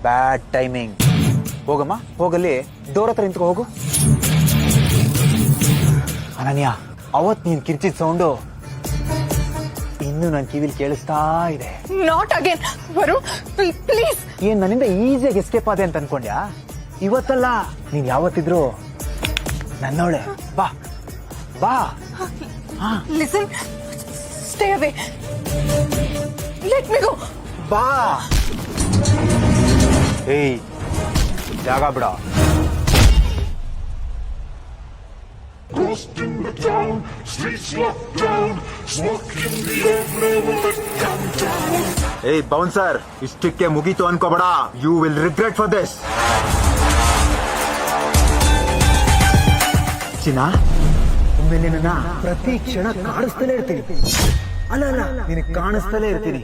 ಬ್ಯಾಡ್ timing. ಹೋಗಮ್ಮ, ಹೋಗಲ್ಲಿ door ಹತ್ರ ನಿಂತ್ಕೊ ಹೋಗು. ಅನನ್ಯ, ಅವತ್ ನೀನ್ ಕಿರ್ಚಿದ ಸೌಂಡು ಇನ್ನು ನನ್ ಕಿವಿಲ್ ಕೇಳಿಸ್ತಾ ಇದೆ. Not again Varun, please. ಏನ್ ನನ್ನಿಂದ ಈಸಿಯಾಗಿ ಎಸ್ಕೇಪ್ ಆದೆ ಅಂತ ಅನ್ಕೊಂಡ್ಯಾ? ಇವತ್ತಲ್ಲ, ನೀನ್ ಯಾವತ್ತಿದ್ರು ನನ್ನೋಳೆ. ಬಾ ಬಾ. Listen, stay away, let me go. ಬಾ. ಏಯ್, ಜಾಗ ಬಿಡ. Lost in the town, streets locked down, smoke in the air, never let come down. ಏಯ್ ಬೌನ್ಸರ್, ಇಷ್ಟಕ್ಕೆ ಮುಗೀತು ಅನ್ಕೋಬೇಡ. You will regret for this. ಚಿನ್ನ, ಒಮ್ಮೆ ನಿನ್ನ ಪ್ರತಿ ಕ್ಷಣ ಕಾಣಿಸ್ತಲೇ ಇರ್ತೀನಿ. ಅಲ್ಲ ಅಲ್ಲ, ನಿನಗೆ ಕಾಣಿಸ್ತಲೇ ಇರ್ತೀನಿ.